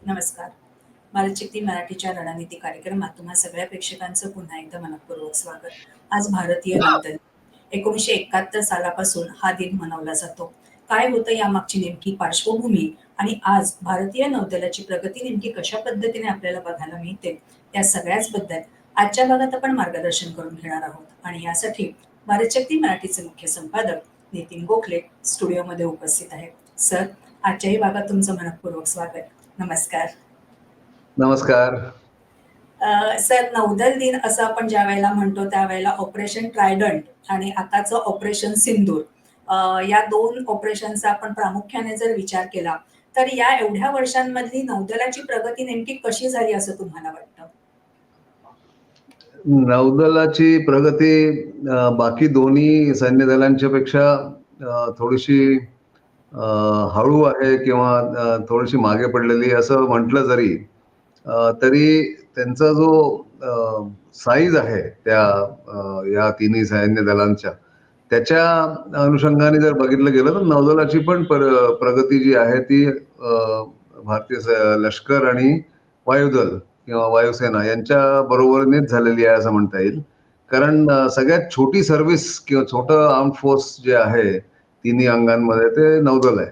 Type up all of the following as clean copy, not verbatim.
नमस्कार. बालशक्ती मराठीच्या रणनीती कार्यक्रमात तुम्हा सगळ्या प्रेक्षकांचं पुन्हा एकदा मनःपूर्वक स्वागत. आज भारतीय नौदल 1971 सालापासून हा दिन मनवला जातो. काय होतं यामागची नेमकी पार्श्वभूमी आणि आज भारतीय नौदलाची प्रगती नेमकी कशा पद्धतीने आपल्याला बघायला मिळते, त्या सगळ्याचबद्दल आजच्या भागात आपण मार्गदर्शन करून घेणार आहोत. आणि यासाठी बालशक्ती मराठीचे मुख्य संपादक नितीन गोखले स्टुडिओमध्ये उपस्थित आहेत. सर, आजच्याही भागात तुमचं मनःपूर्वक स्वागत. नमस्कार. नमस्कार. सर, नौदल दिन असं आपण ज्या वेळेला म्हणतो त्यावेळेला ऑपरेशन ट्रायडंट आणि आताचं ऑपरेशन सिंदूर, या दोन ऑपरेशनचा आपण प्रामुख्याने जर विचार केला तर या एवढ्या वर्षांमधली नौदलाची प्रगती नेमकी कशी झाली असं तुम्हाला वाटतं? नौदलाची प्रगती बाकी दोन्ही सैन्य दलांच्या पेक्षा थोडीशी हळू आहे किंवा थोडीशी मागे पडलेली असं म्हटलं जरी तरी त्यांचा जो साईज आहे त्या या तिन्ही सैन्य दलांच्या, त्याच्या अनुषंगाने जर बघितलं गेलं तर नौदलाची पण प्रगती जी आहे ती भारतीय लष्कर आणि वायुदल किंवा वायुसेना यांच्या बरोबरीनेच झालेली आहे असं म्हणता येईल. कारण सगळ्यात छोटी सर्व्हिस किंवा छोटं आर्म फोर्स जे आहे तिन्ही अंगांमध्ये ते नौदल आहे.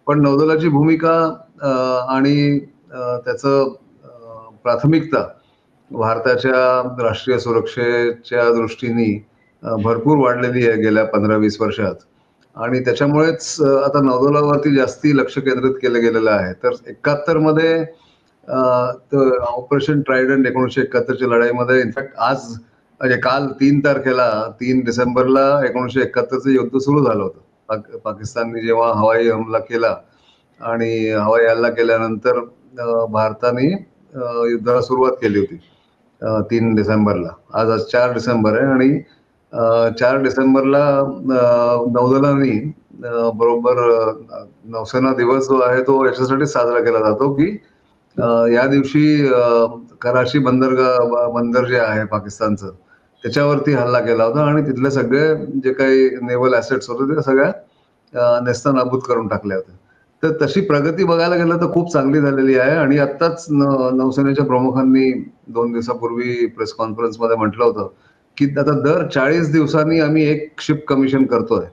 पण नौदलाची भूमिका आणि त्याचं प्राथमिकता भारताच्या राष्ट्रीय सुरक्षेच्या दृष्टीने भरपूर वाढलेली आहे गेल्या 15-20 वर्षात. आणि त्याच्यामुळेच आता नौदलावरती जास्ती लक्ष केंद्रित केलं गेलेलं आहे. तर 71 मध्ये ऑपरेशन ट्रायडंट 1971च्या लढाईमध्ये इनफॅक्ट आज म्हणजे काल 3 डिसेंबरला 1971चं युद्ध सुरू झालं होतं. पाकिस्तानने जेव्हा हवाई हमला केला आणि हवाई हल्ला केल्यानंतर भारताने युद्धाला सुरुवात केली होती 3 डिसेंबरला. आज 4 डिसेंबर आहे आणि 4 डिसेंबरला नौदलाने बरोबर नौसेना दिवस जो आहे तो याच्यासाठी साजरा केला जातो की या दिवशी कराची बंदर जे आहे पाकिस्तानचं त्याच्यावरती हल्ला केला होता आणि तिथले सगळे जे काही नेव्हल ऍसेट्स होते ते सगळ्या नेस्तनाबूत करून टाकल्या होत्या. तर तशी प्रगती बघायला गेलं तर खूप चांगली झालेली आहे. आणि आत्ताच नौसेनेच्या प्रमुखांनी 2 दिवसापूर्वी प्रेस कॉन्फरन्समध्ये म्हटलं होतं की आता दर 40 दिवसांनी आम्ही एक शिप कमिशन करतोय.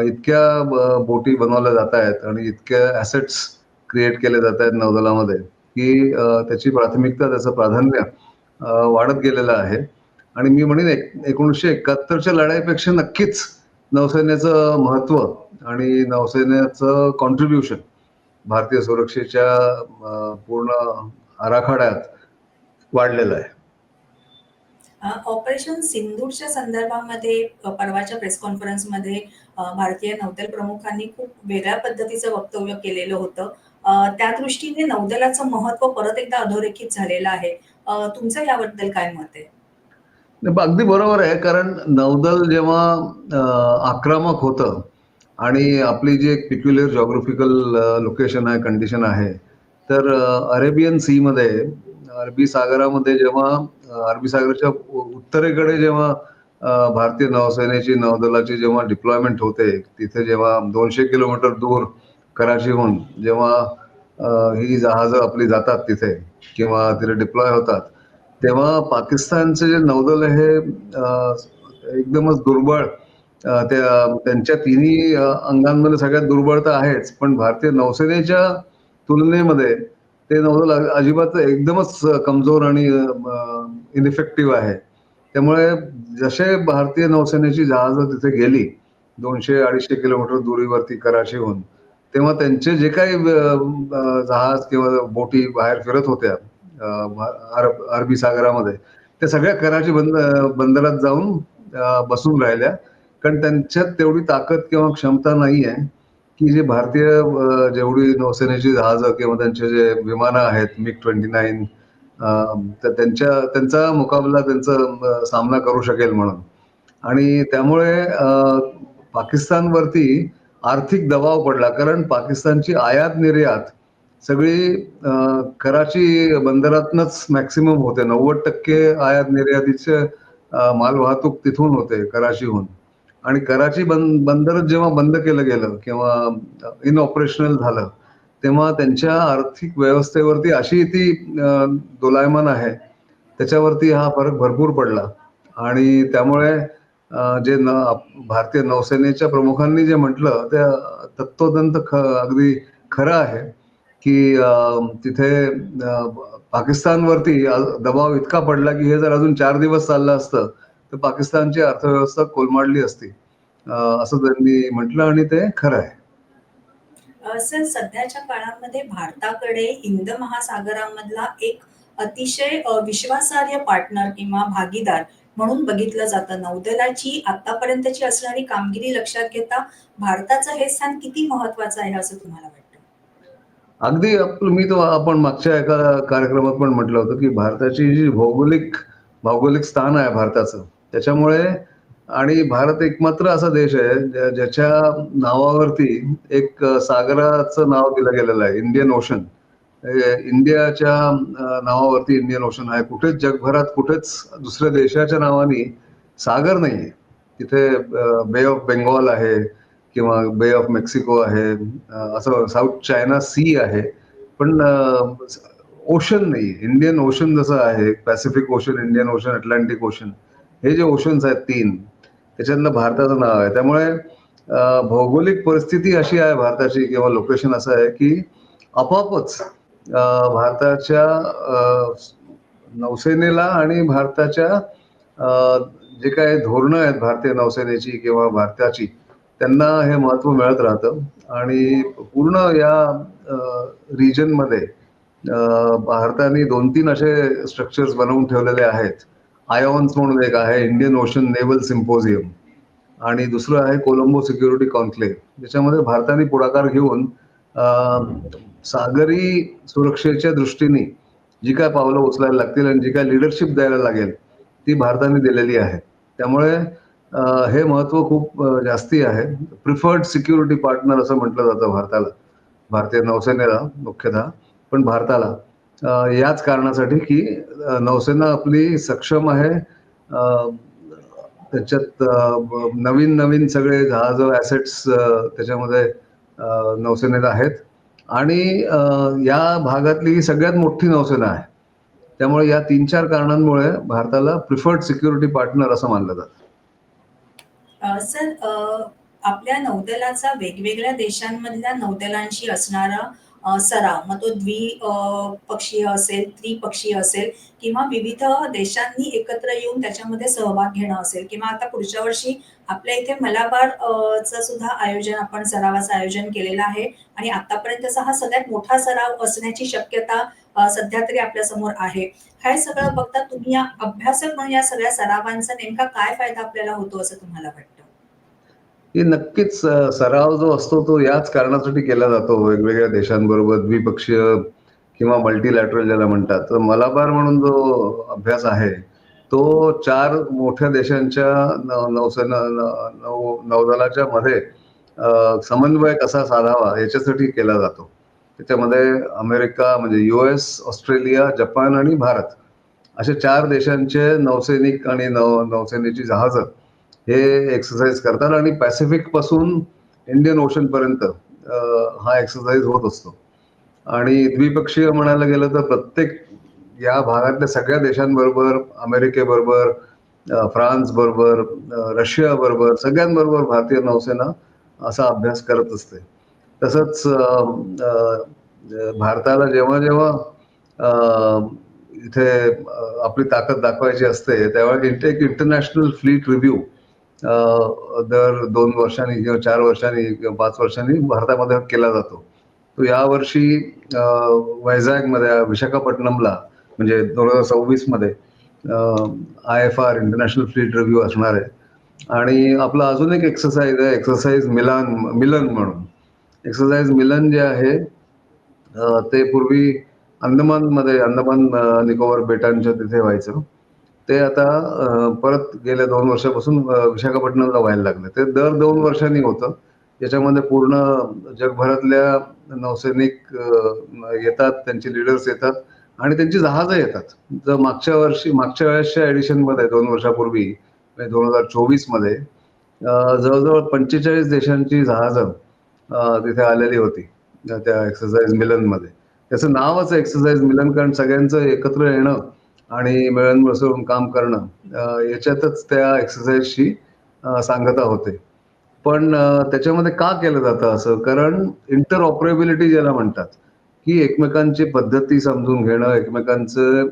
इतक्या बोटी बनवल्या जात आहेत आणि इतक्या ऍसेट्स क्रिएट केले जात आहेत नौदलामध्ये की त्याची प्राथमिकता, त्याचं प्राधान्य वाढत गेलेलं आहे. आणि मी म्हणेन 1971च्या लढाईपेक्षा नक्कीच नौसेनेचं महत्व आणि नौसेनेचं कॉन्ट्रीब्युशन भारतीय सुरक्षेच्या पूर्ण आराखड्यात वाढलेलं आहे. ऑपरेशन सिंदूरच्या संदर्भामध्ये परवाच्या प्रेस कॉन्फरन्समध्ये भारतीय नौदल प्रमुखांनी खूप वेगळ्या पद्धतीचं वक्तव्य केलेलं होतं. त्या दृष्टीने नौदलाचं महत्व परत एकदा अधोरेखित झालेलं आहे. तुमचं याबद्दल काय मत आहे? अगदी बरोबर आहे. कारण नौदल जेव्हा आक्रमक होतं आणि आपली जी एक पिक्युलर जॉग्राफिकल लोकेशन आहे, कंडिशन आहे, तर अरेबियन सी मध्ये, अरबी सागरामध्ये जेव्हा अरबी सागराच्या उत्तरेकडे जेव्हा भारतीय नौसेनेची नौदलाची जेव्हा डिप्लॉयमेंट होते, तिथे जेव्हा 200 किलोमीटर दूर कराचीहून जेव्हा ही जहाजं आपली जातात तिथे किंवा तिथे डिप्लॉय होतात, तेव्हा पाकिस्तानचे जे नौदल आहे एकदमच दुर्बळ, त्यांच्या तिन्ही अंगांमध्ये सगळ्यात दुर्बळ तर आहेच, पण भारतीय नौसेनेच्या तुलनेमध्ये ते नौदल अजिबात एकदमच कमजोर आणि इनइफेक्टिव्ह आहे. त्यामुळे जसे भारतीय नौसेनेची जहाजं तिथे गेली 200-250 किलोमीटर दुरीवरती कराचीहून, तेव्हा त्यांचे जे काही जहाज किंवा बोटी बाहेर फिरत होत्या अरबी सागरामध्ये, त्या सगळ्या कराची बंदरात जाऊन बसून राहिल्या. कारण त्यांच्यात तेवढी ताकद किंवा क्षमता नाही आहे की जे भारतीय जेवढी नौसेनेची जहाजं किंवा त्यांचे जे विमानं आहेत MiG-29, तर त्यांचा मुकाबला, त्यांचा सामना करू शकेल म्हणून. आणि त्यामुळे पाकिस्तानवरती आर्थिक दबाव पडला. कारण पाकिस्तानची आयात निर्यात सगळी कराची बंदरातनच मॅक्सिमम होते. 90% आयात निर्यातीचे मालवाहतूक तिथून होते, कराचीहून. आणि कराची बंदर जेव्हा बंद केलं गेलं किंवा इनऑपरेशनल झालं, तेव्हा त्यांच्या आर्थिक व्यवस्थेवरती अशी ती दोलायमान आहे, त्याच्यावरती हा फरक भरपूर पडला. आणि त्यामुळे जे भारतीय नौसेनेच्या प्रमुखांनी जे म्हटलं ते तत्वतंत अगदी खरं आहे, की तिथे पाकिस्तानवरती दबाव इतका पडला, की हे जर अजून 4 दिवस चाललं असतं, तर पाकिस्तानची अर्थव्यवस्था कोलमडली असती. असं त्यांनी म्हटलं आणि ते खरं आहे. सर सध्याच्या काळामध्ये भारताकडे हिंद महासागरामधला एक अतिशय विश्वासार्ह पार्टनर किंवा भागीदार म्हणून बघितलं जातं. नौदलाची आतापर्यंतची असणारी कामगिरी लक्षात घेता भारताचं हे स्थान किती महत्वाचं आहे असं तुम्हाला वाटतं? अगदी आपण मागच्या एका कार्यक्रमात पण म्हटलं होतं, की भारताची जी भौगोलिक स्थान आहे भारताचं, त्याच्यामुळे आणि भारत एकमात्र असा देश आहे ज्याच्या नावावरती एक सागराचं नाव दिलं गेलेलं आहे, इंडियन ओशन. इंडियाच्या नावावरती इंडियन ओशन आहे. कुठेच जगभरात कुठेच दुसऱ्या देशाच्या नावाने सागर नाहीये. तिथे बे ऑफ बेंगॉल आहे किंवा बे ऑफ मेक्सिको आहे, असं साऊथ चायना सी आहे. पण ओशन नाही. इंडियन ओशन जसं आहे, Pacific ocean, Indian ocean, Atlantic ocean, हे जे ओशन्स आहेत 3, त्याच्यातलं भारताचं नाव आहे. त्यामुळे भौगोलिक परिस्थिती अशी आहे भारताची किंवा लोकेशन असं आहे, की आपोआपच भारताच्या नौसेनेला आणि भारताच्या जे काही धोरणं आहेत भारतीय नौसेनेची किंवा भारताची, त्यांना हे महत्व मिळत राहतं. आणि पूर्ण या रिजनमध्ये भारताने 2-3 असे स्ट्रक्चर्स बनवून ठेवलेले आहेत. आयॉन्स म्हणून एक आहे, इंडियन ओशन नेव्हल सिम्पोजियम, आणि दुसरं आहे कोलंबो सिक्युरिटी कॉन्क्लेव्ह. ज्याच्यामध्ये भारताने पुढाकार घेऊन सागरी सुरक्षेच्या दृष्टीने जी काय पावलं उचलायला लागतील आणि जी काय लीडरशिप द्यायला लागेल, ती भारताने दिलेली आहे. त्यामुळे हे महत्व खूप जास्ती आहे. प्रिफर्ड सिक्युरिटी पार्टनर असं म्हटलं जातं भारताला, भारतीय नौसेनेला मुख्यतः, पण भारताला याच कारणासाठी, की नौसेना आपली सक्षम आहे. त्याच्यात नवीन नवीन सगळे जहाज ॲसेट्स त्याच्यामध्ये नौसेनेत आहेत. आणि या भागातली ही सगळ्यात मोठी नौसेना आहे. त्यामुळे या 3-4 कारणांमुळे भारताला प्रिफर्ड सिक्युरिटी पार्टनर असं मानलं जातं. सर आपल्या नौदलाचा वेगवेगळ्या देशांमधल्या नौदलांशी असणारा सराव, मग तो पक्षीय असेल, त्रिपक्षीय असेल किंवा विविध देशांनी एकत्र येऊन त्याच्यामध्ये सहभाग घेणं असेल किंवा आता पुढच्या वर्षी आपल्या इथे मलाबार चं सुद्धा आपण सरावाचं आयोजन केलेलं आहे आणि आतापर्यंतचा हा सगळ्यात मोठा सराव असण्याची शक्यता सध्या तरी आपल्यासमोर आहे. हे सगळं बघता तुम्ही या अभ्यासक म्हणून या सगळ्या सरावांचा नेमका काय फायदा आपल्याला होतो असं तुम्हाला वाटतं? की नक्कीच सराव जो असतो तो याच कारणासाठी केला जातो वेगवेगळ्या देशांबरोबर, द्विपक्षीय किंवा मल्टीलॅटरल ज्याला म्हणतात. तर मलाबार म्हणून जो अभ्यास आहे, तो 4 मोठ्या देशांच्या नौसेना नौदलाच्या मध्ये समन्वय कसा साधावा याच्यासाठी केला जातो. त्याच्यामध्ये अमेरिका म्हणजे US, ऑस्ट्रेलिया, जपान आणि भारत, अशा 4 देशांचे नौसैनिक आणि नौसेनेची जहाजं हे एक्सरसाइज करतात आणि पॅसिफिक पासून इंडियन ओशन पर्यंत हा एक्सरसाइज होत असतो. आणि द्विपक्षीय म्हणायला गेलं तर प्रत्येक या भागातल्या सगळ्या देशांबरोबर, अमेरिकेबरोबर, फ्रान्स बरोबर, रशिया बरोबर, सगळ्यांबरोबर भारतीय नौसेना असा अभ्यास करत असते. तसंच भारताला जेव्हा जेव्हा इथे आपली ताकद दाखवायची असते, त्यावेळेला एक इंटरनॅशनल फ्लीट रिव्ह्यू दर 2 वर्षांनी किंवा 4 वर्षांनी किंवा 5 वर्षांनी भारतामध्ये केला जातो. तो यावर्षी वैझागमध्ये विशाखापट्टणमला म्हणजे 2026 मध्ये IFR इंटरनॅशनल फ्लीट रिव्ह्यू असणार आहे. आणि आपला अजून एक एक्सरसाइज आहे, एक्सरसाइज मिलन म्हणून. एक्सरसाइज मिलन जे आहे ते पूर्वी अंदमान निकोबार बेटांच्या तिथे व्हायचं. ते आता परत गेल्या 2 वर्षापासून विशाखापट्टणमला व्हायला लागलं. ते दर 2 वर्षांनी होतं. याच्यामध्ये पूर्ण जगभरातल्या नौसैनिक येतात, त्यांचे लीडर्स येतात आणि त्यांची जहाजं येतात. तर मागच्या वेळेसच्या एडिशनमध्ये 2 वर्षापूर्वी म्हणजे 2024 मध्ये जवळजवळ 45 देशांची जहाजं तिथे आलेली होती. त्या एक्सरसाइज मिलनमध्ये. त्याचं नावच एक्सरसाइज मिलन, कारण सगळ्यांचं एकत्र येणं आणि मिळून मिसळून काम करणं, याच्यातच त्या एक्सरसाइजची सांगता होते. पण त्याच्यामध्ये का केलं जातं असं? कारण इंटरऑपरेबिलिटी ज्याला म्हणतात, की एकमेकांची पद्धती समजून घेणं, एकमेकांचं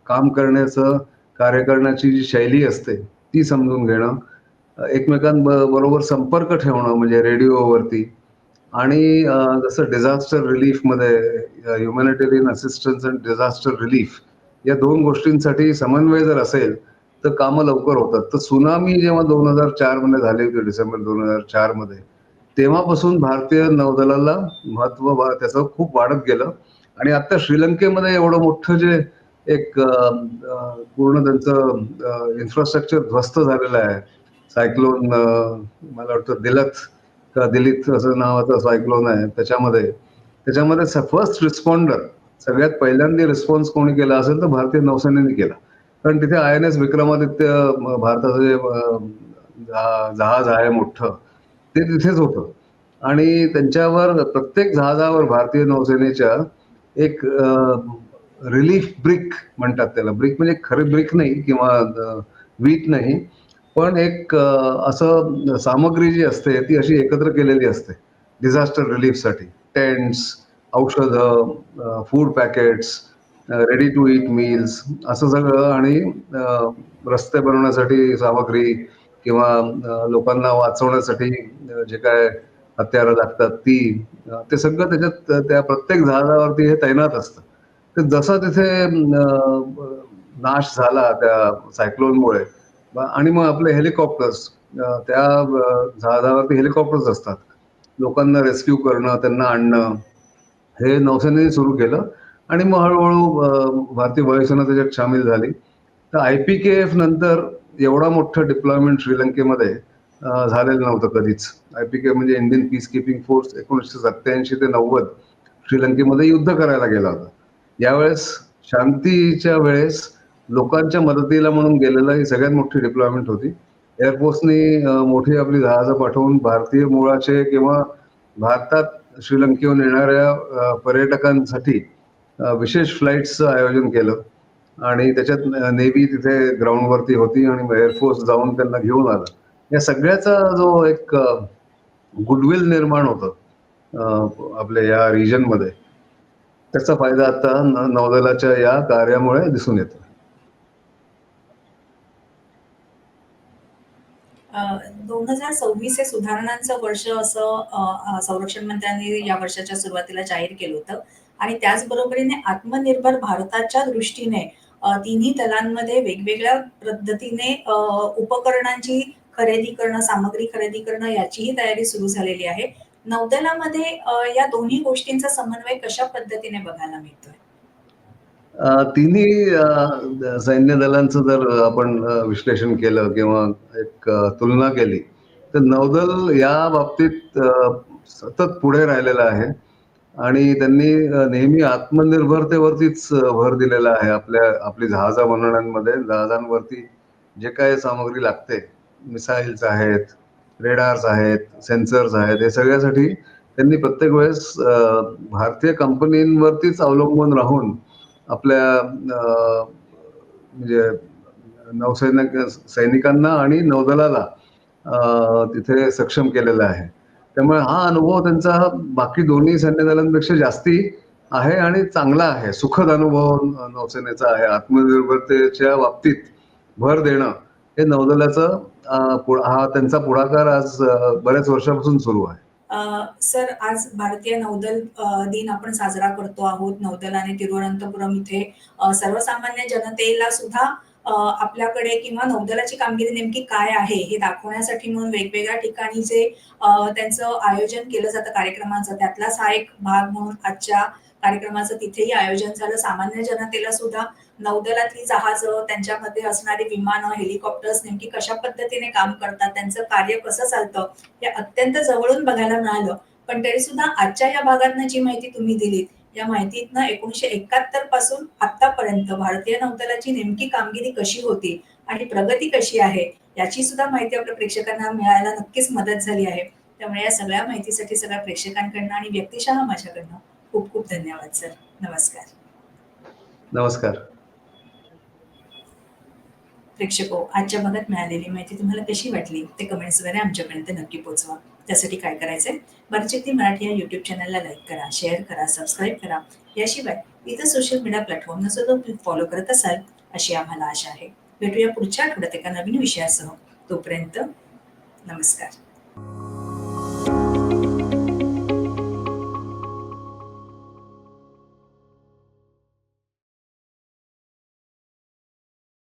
काम करण्याचं, कार्य करण्याची जी शैली असते, ती समजून घेणं, बरोबर संपर्क ठेवणं म्हणजे रेडिओवरती, आणि जसं डिझास्टर रिलीफमध्ये ह्युमॅनिटेरियन असिस्टन्स आणि डिझास्टर रिलीफ या 2 गोष्टींसाठी समन्वय जर असेल, तर कामं लवकर होतात. तर त्सुनामी जेव्हा 2004 मध्ये झाली होती, डिसेंबर 2004 मध्ये, तेव्हापासून भारतीय नौदलाला महत्त्व त्याचं खूप वाढत गेलं. आणि आता श्रीलंकेमध्ये एवढं मोठं जे एक पूर्ण त्यांचं इन्फ्रास्ट्रक्चर ध्वस्त झालेलं आहे. सायक्लोन, मला वाटतं दिलीत असं नावाचं सायक्लोन आहे त्याच्यामध्ये. फर्स्ट रिस्पॉन्डर, सगळ्यात पहिल्यांदा रिस्पॉन्स कोणी केला असेल तर भारतीय नौसेनेने केला. कारण तिथे INS विक्रमादित्य, भारताचं जे जहाज आहे मोठं, ते तिथेच होतं. आणि त्यांच्यावर प्रत्येक जहाजावर भारतीय नौसेनेच्या एक रिलीफ ब्रिक म्हणतात त्याला. ब्रिक म्हणजे खरी ब्रिक नाही किंवा वीट नाही, पण एक असं सामग्री जी असते ती अशी एकत्र केलेली असते डिझास्टर रिलीफसाठी. टेंट्स, औषधं, food packets, ready to eat meals, असं सगळं. आणि रस्ते बनवण्यासाठी सामग्री किंवा लोकांना वाचवण्यासाठी जे काय हत्यारं लागतात ती, ते सगळं त्याच्यात त्या प्रत्येक जहाजावरती हे तैनात असतं. तर जसा तिथे नाश झाला त्या सायक्लोनमुळे, आणि मग आपले हेलिकॉप्टर्स, त्या जहाजावरती हेलिकॉप्टर्स असतात. लोकांना रेस्क्यू करणं, त्यांना आणणं, हे नौसेनेने सुरू केलं. आणि मग हळू-हळू भारतीय वायुसेना त्याच्यात सामील झाली. तर IPKF नंतर एवढा मोठा डिप्लॉयमेंट श्रीलंकेमध्ये झालेलं नव्हतं कधीच. IPKF म्हणजे इंडियन पीस कीपिंग फोर्स 1987 ते 90 श्रीलंकेमध्ये युद्ध करायला गेला होता. यावेळेस शांतीच्या वेळेस लोकांच्या मदतीला म्हणून गेलेलं ही सगळ्यात मोठी डिप्लॉयमेंट होती. एअरफोर्सनी मोठी आपली जहाजं पाठवून भारतीय मुळाचे किंवा भारतात श्रीलंकेहून येणाऱ्या पर्यटकांसाठी विशेष फ्लाइट्सचं आयोजन केलं. आणि त्याच्यात नेव्ही तिथे ग्राउंडवरती होती आणि एअरफोर्स जाऊन त्यांना घेऊन आलं. या सगळ्याचा जो एक गुडविल निर्माण होतं आपल्या या रिजनमध्ये, त्याचा फायदा आता नौदलाच्या या कार्यामुळे दिसून येतो. 2026 हे सुधारणांचं वर्ष असं संरक्षण मंत्र्यांनी या वर्षाच्या सुरुवातीला जाहीर केलं होतं. आणि त्याचबरोबरीने आत्मनिर्भर भारताच्या दृष्टीने तिन्ही दलांमध्ये वेगवेगळ्या पद्धतीने उपकरणांची खरेदी करणं, सामग्री खरेदी करणं याचीही तयारी सुरू झालेली आहे. नौदलामध्ये या दोन्ही गोष्टींचा समन्वय कशा पद्धतीने बघायला मिळतोय? तिन्ही सैन्य दलांचं जर आपण विश्लेषण केलं किंवा एक तुलना केली, तर नौदल या बाबतीत सतत पुढे राहिलेलं आहे. आणि त्यांनी नेहमी आत्मनिर्भरतेवरतीच भर दिलेला आहे. आपली जहाजं बनवण्यामध्ये, जहाजांवरती जे काही सामग्री लागते, मिसाईल्स आहेत, रेडार्स आहेत, सेन्सर्स आहेत, हे सगळ्यासाठी त्यांनी प्रत्येक वेळेस भारतीय कंपनींवरतीच अवलंबून राहून आपल्या म्हणजे सैनिकांना आणि नौदलाला तिथे सक्षम केलेला आहे. त्यामुळे हा अनुभव त्यांचा बाकी दोन्ही सैन्य दलांपेक्षा जास्ती आहे आणि चांगला आहे. सुखद अनुभव नौसेनेचा आहे. आत्मनिर्भरतेच्या बाबतीत भर देणं हे नौदलाचं हा त्यांचा पुढाकार आज बऱ्याच वर्षापासून सुरू आहे. सर, आज भारतीय नौदल दिन आपण साजरा करतो आहोत. नौदलाने तिरुवनंतपुरम इथे सर्वसामान्य जनतेला सुद्धा आपल्याकडे किंवा नौदलाची कामगिरी नेमकी काय आहे हे दाखवण्यासाठी म्हणून वेगवेगळ्या ठिकाणी जे त्यांचं आयोजन केलं जातं कार्यक्रमांचं, त्यातलाच हा एक भाग म्हणून आजच्या कार्यक्रमाचं तिथेही आयोजन झालं. सामान्य जनतेला सुद्धा नौदलातली जहाजं, त्यांच्यामध्ये असणारी विमानं, हेलिकॉप्टर्स नेमकी कशा पद्धतीने काम करतात, त्यांचं कार्य कसं चालतं, हे अत्यंत जवळून बघायला मिळालं. पण तरी सुद्धा आजच्या या भागातनं जी माहिती तुम्ही दिलीत, या माहितीतनं 1971 पासून आतापर्यंत भारतीय नौदलाची नेमकी कामगिरी कशी होती आणि प्रगती कशी आहे, याची सुद्धा माहिती आपल्या प्रेक्षकांना मिळायला नक्कीच मदत झाली आहे. त्यामुळे या सगळ्या माहितीसाठी सगळ्या प्रेक्षकांकडनं आणि व्यक्तिशः माझ्याकडनं खूप खूप धन्यवाद सर. नमस्कार. नमस्कार. प्रेक्षको, आजच्या भागात मिळालेली माहिती तुम्हाला कशी वाटली ते कमेंट्सद्वारे आमच्यापर्यंत नक्की पोहोचवा. त्यासाठी काय करायचंय, भारतशक्ती मराठी या यूट्यूब चॅनलला लाईक करा, शेअर करा, सबस्क्राईब करा. याशिवाय इतर सोशल मीडिया प्लॅटफॉर्मला सुद्धा तुम्ही फॉलो करत असाल अशी आम्हाला आशा आहे. भेटूया पुढच्या आठवड्यात एका नवीन विषयासह. तोपर्यंत नमस्कार.